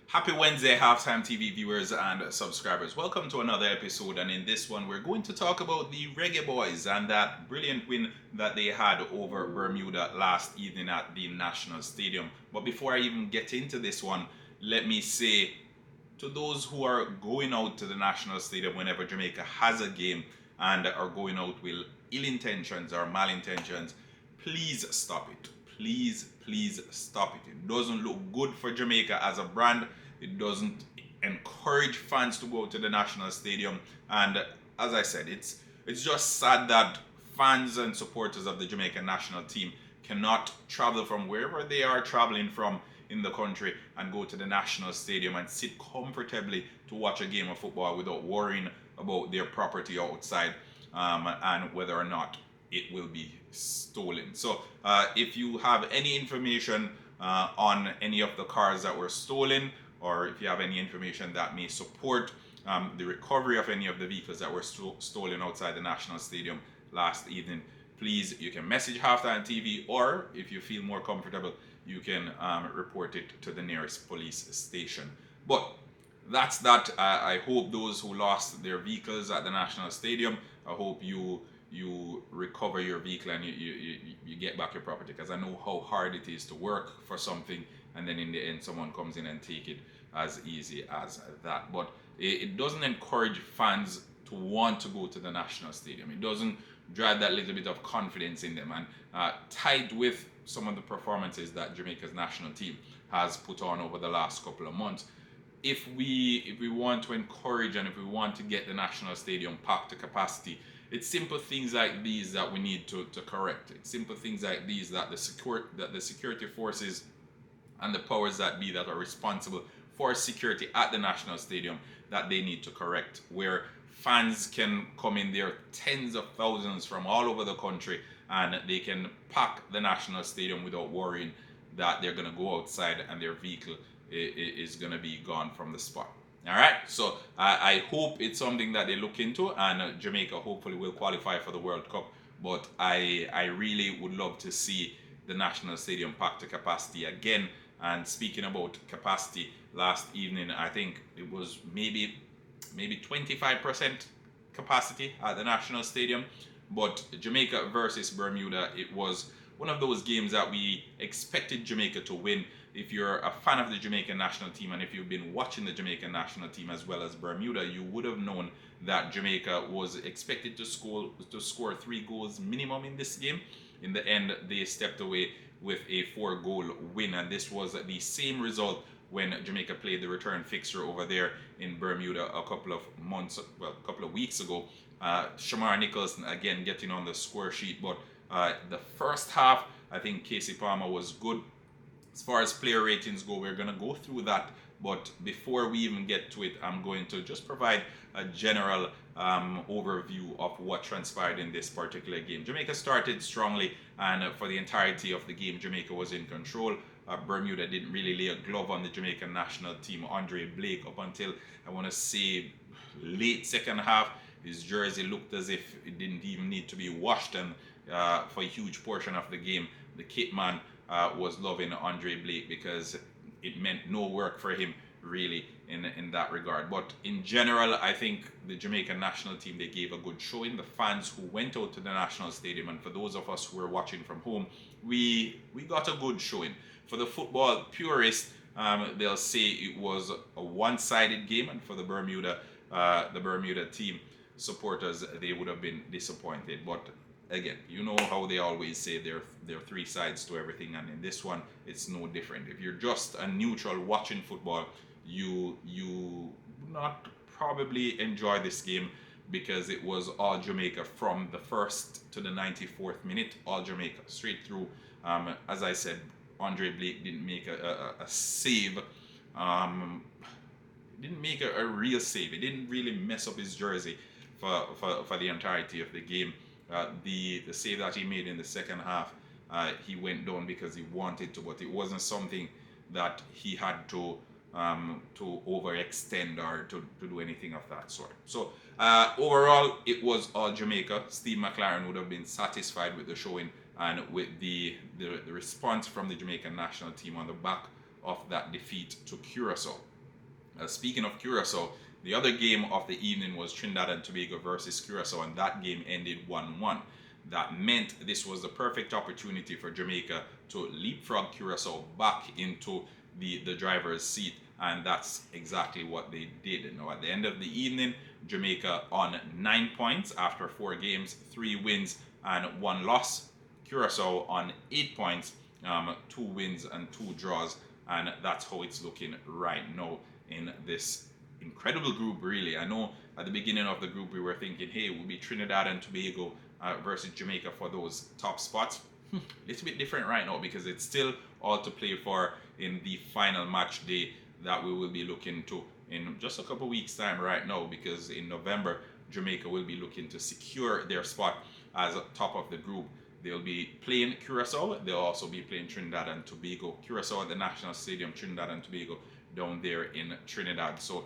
Happy Wednesday, Halftime TV viewers and subscribers. Welcome to another episode, and in this one, we're going to talk about the Reggae Boys and that brilliant win that they had over Bermuda last evening at the National Stadium. But before I even get into this one, let me say to those who are going out to the National Stadium whenever Jamaica has a game and are going out with ill intentions or malintentions, please stop it. Please stop it. It doesn't look good for Jamaica as a brand. It doesn't encourage fans to go to the National Stadium. And as I said, it's just sad that fans and supporters of the Jamaican national team cannot travel from wherever they are traveling from in the country and go to the national stadium and sit comfortably to watch a game of football without worrying about their property outside and whether or not it will be stolen. So if you have any information on any of the cars that were stolen, or if you have any information that may support the recovery of any of the vehicles that were stolen outside the National Stadium last evening, please, you can message Halftime TV, or if you feel more comfortable, you can report it to the nearest police station. But that's that. I hope those who lost their vehicles at the National Stadium, I hope you recover your vehicle and you get back your property, because I know how hard it is to work for something and then in the end someone comes in and take it as easy as that. But it doesn't encourage fans to want to go to the National Stadium. It doesn't drive that little bit of confidence in them, and tied with some of the performances that Jamaica's national team has put on over the last couple of months. If we want to encourage and if we want to get the National Stadium packed to capacity, it's simple things like these that we need to correct. It's simple things like these that the security forces and the powers that be that are responsible for security at the National Stadium, that they need to correct, where fans can come in there tens of thousands from all over the country and they can pack the National Stadium without worrying that they're going to go outside and their vehicle is going to be gone from the spot. All right, so I hope it's something that they look into, and Jamaica hopefully will qualify for the World Cup. But I really would love to see the National Stadium packed to capacity again. And speaking about capacity, last evening I think it was maybe 25% capacity at the National Stadium. But Jamaica versus Bermuda, it was one of those games that we expected Jamaica to win. If you're a fan of the Jamaican national team and if you've been watching the Jamaican national team as well as Bermuda, you would have known that Jamaica was expected to score 3 goals minimum in this game. In the end, they stepped away with a 4-goal win, and this was the same result when Jamaica played the return fixture over there in Bermuda a couple of weeks ago. Shamar Nicholson again getting on the score sheet, but the first half, I think Casey Palmer was good. As far as player ratings go, we're going to go through that, but before we even get to it, I'm going to just provide a general overview of what transpired in this particular game. Jamaica started strongly, and for the entirety of the game, Jamaica was in control. Bermuda didn't really lay a glove on the Jamaican national team. Andre Blake, up until, I want to say, late second half, his jersey looked as if it didn't even need to be washed, and for a huge portion of the game, the kit man was loving Andre Blake because it meant no work for him really in that regard. But in general, I think the Jamaican national team, they gave a good showing. The fans who went out to the National Stadium, and for those of us who were watching from home, we got a good showing. For the football purists, they'll say it was a one-sided game, and for the Bermuda team supporters, they would have been disappointed. But again, you know how they always say there are 3 sides to everything, and in this one, it's no different. If you're just a neutral watching football, you would not probably enjoy this game, because it was all Jamaica from the first to the 94th minute, all Jamaica straight through. As I said, Andre Blake didn't make a save. Didn't make a real save. He didn't really mess up his jersey for the entirety of the game. The save that he made in the second half, he went down because he wanted to, but it wasn't something that he had to overextend or to do anything of that sort. So overall, it was all Jamaica. Steve McLaren would have been satisfied with the showing and with the response from the Jamaican national team on the back of that defeat to Curacao. Speaking of Curacao, the other game of the evening was Trinidad and Tobago versus Curacao, and that game ended 1-1. That meant this was the perfect opportunity for Jamaica to leapfrog Curacao back into the driver's seat, and that's exactly what they did. Now, at the end of the evening, Jamaica on 9 points after 4 games, 3 wins and 1 loss. Curacao on 8 points, 2 wins and 2 draws, and that's how it's looking right now in this incredible group. Really, I know at the beginning of the group we were thinking, hey, it will be Trinidad and Tobago versus Jamaica for those top spots. A little bit different right now because it's still all to play for in the final match day that we will be looking to in just a couple weeks time right now, because in November Jamaica will be looking to secure their spot as top of the group. They'll be playing Curacao. They'll also be playing Trinidad and Tobago. Curacao at the National Stadium, Trinidad and Tobago down there in Trinidad. So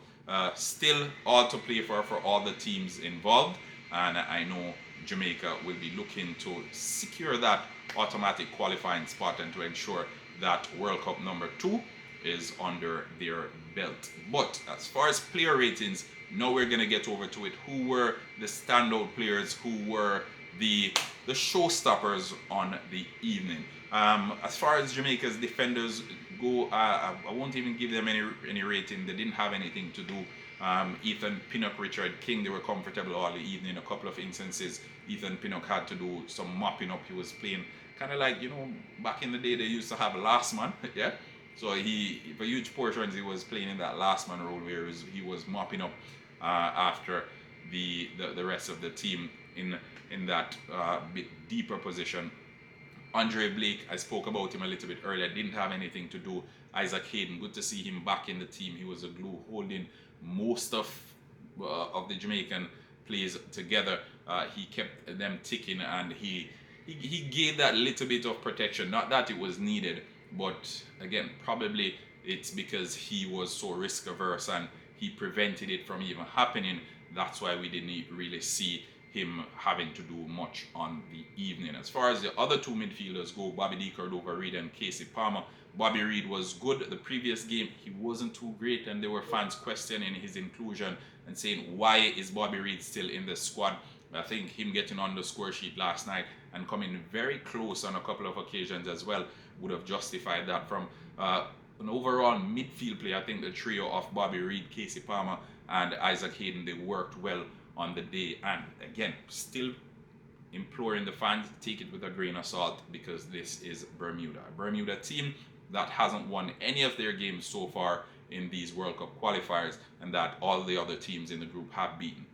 still all to play for all the teams involved. And I know Jamaica will be looking to secure that automatic qualifying spot and to ensure that World Cup number 2 is under their belt. But as far as player ratings, now we're going to get over to it. Who were the standout players? Who were the showstoppers on the evening? As far as Jamaica's defenders go, I won't even give them any rating. They didn't have anything to do. Ethan Pinnock, Richard King, they were comfortable all the evening. A couple of instances, Ethan Pinnock had to do some mopping up. He was playing kind of like, back in the day they used to have last man, yeah. So for huge portions, he was playing in that last man role where he was mopping up after the rest of the team in that bit deeper position. Andre Blake, I spoke about him a little bit earlier, didn't have anything to do. Isaac Hayden, good to see him back in the team. He was a glue holding most of the Jamaican plays together. He kept them ticking, and he gave that little bit of protection. Not that it was needed, but again, probably it's because he was so risk averse and he prevented it from even happening. That's why we didn't really see him having to do much on the evening. As far as the other 2 midfielders go, Bobby D. Cordova-Reid and Casey Palmer. Bobby Reid was good the previous game. He wasn't too great, and there were fans questioning his inclusion and saying, why is Bobby Reid still in the squad? I think him getting on the score sheet last night and coming very close on a couple of occasions as well would have justified that. From an overall midfield play, I think the trio of Bobby Reid, Casey Palmer and Isaac Hayden, they worked well on the day. And again, still imploring the fans, take it with a grain of salt, because this is Bermuda. A Bermuda team that hasn't won any of their games so far in these World Cup qualifiers, and that all the other teams in the group have beaten,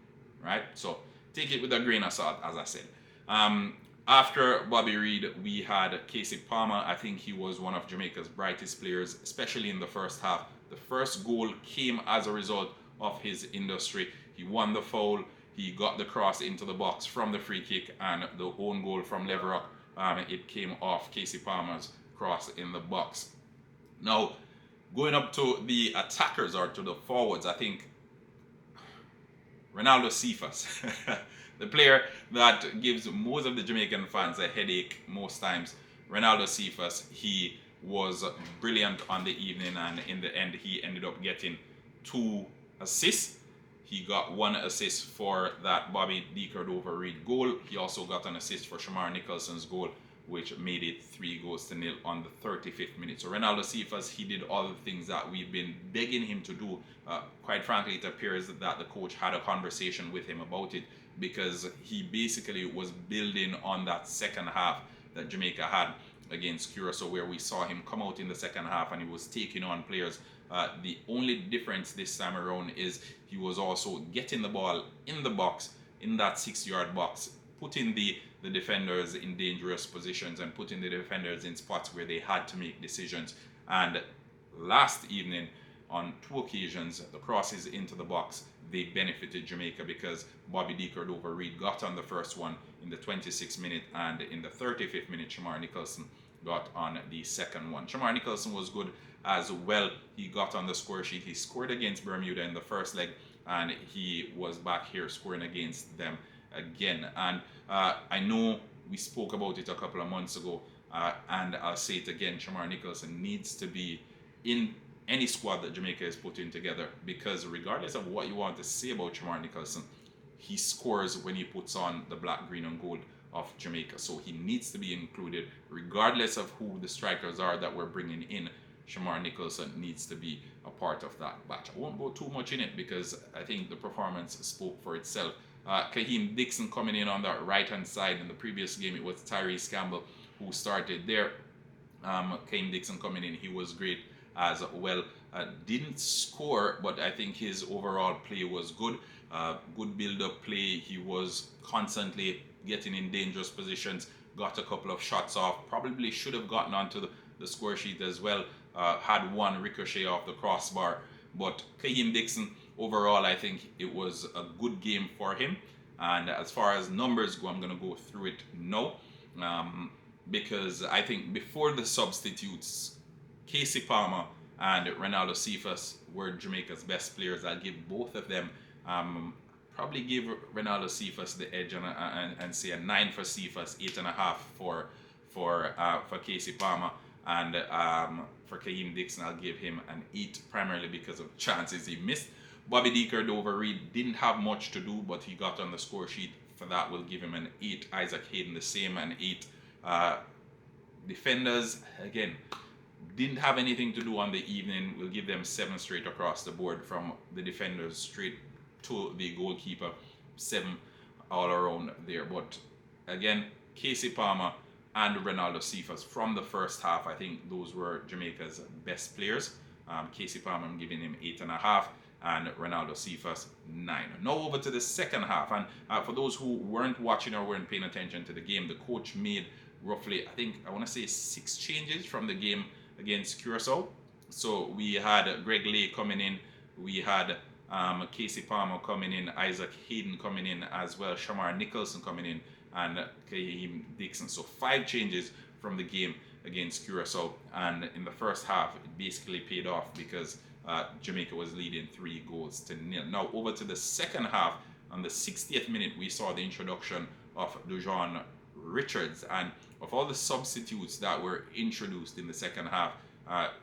right? So take it with a grain of salt, as I said. After Bobby Reid, we had Casey Palmer. I think he was one of Jamaica's brightest players, especially in the first half. The first goal came as a result of his industry. He won the foul, he got the cross into the box from the free kick, and the own goal from Leverock, it came off Casey Palmer's cross in the box. Now, going up to the attackers, or to the forwards, I think Ronaldo Cephas, the player that gives most of the Jamaican fans a headache most times. Ronaldo Cephas, he was brilliant on the evening, and in the end he ended up getting 2 assists. He got 1 assist for that Bobby D. Cordova-Reid goal. He also got an assist for Shamar Nicholson's goal, which made it 3-0 on the 35th minute. So Ronaldo Cephas, he did all the things that we've been begging him to do. Quite frankly, it appears that the coach had a conversation with him about it, because he basically was building on that second half that Jamaica had against Curacao, where we saw him come out in the second half and he was taking on players. The only difference this time around is he was also getting the ball in the box, in that 6-yard box, putting the defenders in dangerous positions and putting the defenders in spots where they had to make decisions. And last evening, on 2 occasions, the crosses into the box, they benefited Jamaica, because Bobby D. Cordova-Reid got on the first one in the 26th minute, and in the 35th minute, Shamar Nicholson got on the second one. Shamar Nicholson was good as well. He got on the score sheet. He scored against Bermuda in the first leg, and he was back here scoring against them again. And I know we spoke about it a couple of months ago, and I'll say it again, Shamar Nicholson needs to be in any squad that Jamaica is putting together, because regardless of what you want to say about Shamar Nicholson, he scores when he puts on the black, green, and gold of Jamaica. So he needs to be included, regardless of who the strikers are that we're bringing in. Shamar Nicholson needs to be a part of that batch. I won't go too much in it because I think the performance spoke for itself. Kaheem Dixon coming in on that right hand side. In the previous game, it was Tyrese Campbell who started there. Kaheem Dixon coming in, he was great as well. Didn't score, but I think his overall play was good. Good build-up play. He was constantly getting in dangerous positions, got a couple of shots off, probably should have gotten onto the score sheet as well. Had one ricochet off the crossbar, but Kaheem Dixon, overall, I think it was a good game for him. And as far as numbers go, I'm going to go through it now, because I think before the substitutes, Casey Palmer and Ronaldo Cephas were Jamaica's best players. I'll give both of them, probably give Ronaldo Cephas the edge and say a 9 for Cephas, 8.5 for Casey Palmer, and for Kaheem Dixon, I'll give him an 8, primarily because of chances he missed. Bobby Deaker-Dover-Reid didn't have much to do, but he got on the score sheet. For that, we'll give him an 8. Isaac Hayden, the same, an 8. Defenders, again, didn't have anything to do on the evening. We'll give them 7 straight across the board, from the defenders straight to the goalkeeper. 7 all around there. But again, Casey Palmer and Ronaldo Cephas from the first half, I think those were Jamaica's best players. Casey Palmer, I'm giving him 8.5, and Ronaldo Cephas 9. Now over to the second half, and for those who weren't watching or weren't paying attention to the game, the coach made roughly, I want to say 6 changes from the game against Curacao. So we had Greg Lay coming in, we had Casey Palmer coming in, Isaac Hayden coming in as well, Shamar Nicholson coming in, and Kaheem Dixon. So 5 changes from the game against Curacao, and in the first half it basically paid off because Jamaica was leading 3-0. Now over to the second half. On the 60th minute, we saw the introduction of Dujon Richards, and of all the substitutes that were introduced in the second half,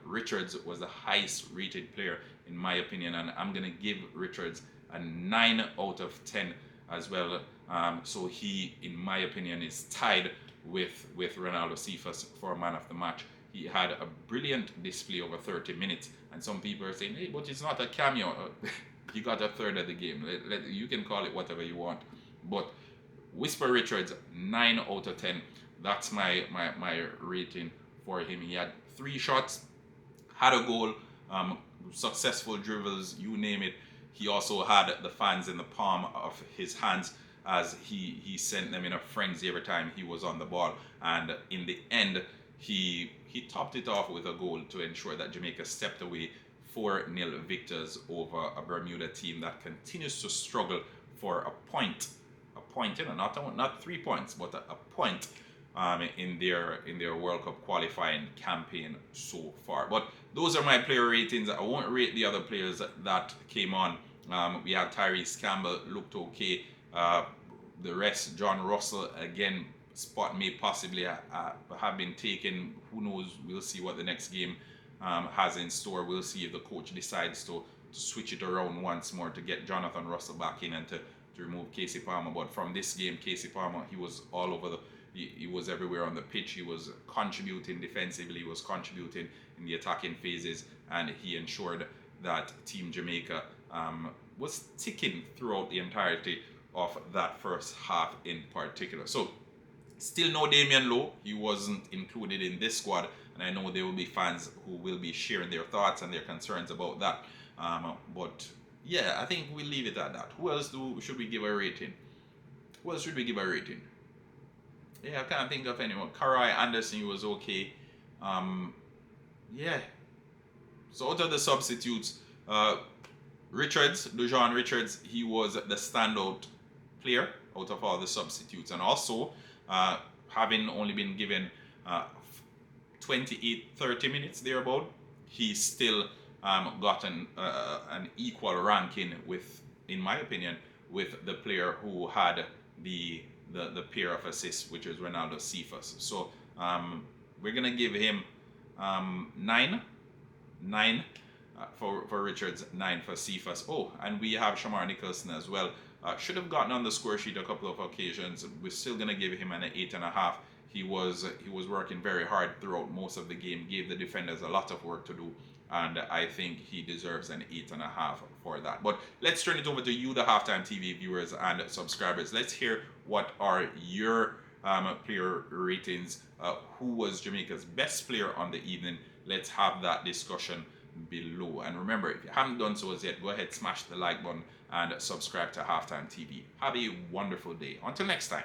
Richards was the highest rated player in my opinion, and I'm gonna give Richards a 9 out of 10 as well. So he, in my opinion, is tied with Ronaldo Cephas for man of the match. He had a brilliant display over 30 minutes, and some people are saying, hey, but it's not a cameo. He got a third of the game. You can call it whatever you want, but Whisper Richards, 9 out of 10. That's my rating for him. He had 3 shots, had a goal, successful dribbles, you name it. He also had the fans in the palm of his hands as he sent them in a frenzy every time he was on the ball. And in the end, he topped it off with a goal to ensure that Jamaica stepped away 4-0 victors over a Bermuda team that continues to struggle for a point, not 3 points, but a point in their World Cup qualifying campaign so far. But those are my player ratings. I won't rate the other players that came on. We had Tyrese Campbell, looked okay. The rest, John Russell, again, spot may possibly have been taken. Who knows? We'll see what the next game has in store. We'll see if the coach decides to switch it around once more to get Jonathan Russell back in and to remove Casey Palmer. But from this game, Casey Palmer, he was all over he was everywhere on the pitch. He was contributing defensively, he was contributing in the attacking phases, and he ensured that Team Jamaica was ticking throughout the entirety of that first half in particular. So still no Damian Lowe. He wasn't included in this squad, and I know there will be fans who will be sharing their thoughts and their concerns about that. But yeah, I think we'll leave it at that. Who else should we give a rating? Who else should we give a rating? Yeah, I can't think of anyone. Karai Anderson, he was okay. Yeah. So out of the substitutes, Dujon Richards, he was the standout player out of all the substitutes, and also having only been given 28-30 minutes thereabout, he still got an equal ranking with, in my opinion, with the player who had the pair of assists, which is Ronaldo Cephas. So we're gonna give him 9 for Richards, 9 for Cephas. Oh, and we have Shamar Nicholson as well. Should have gotten on the score sheet a couple of occasions. We're still gonna give him an 8.5. He was working very hard throughout most of the game, gave the defenders a lot of work to do, and I think he deserves an 8.5 for that. But let's turn it over to you, the Halftime TV viewers and subscribers. Let's hear what are your player ratings. Who was Jamaica's best player on the evening? Let's have that discussion below. And remember, if you haven't done so as yet, go ahead, smash the like button and subscribe to Halftime TV. Have a wonderful day. Until next time.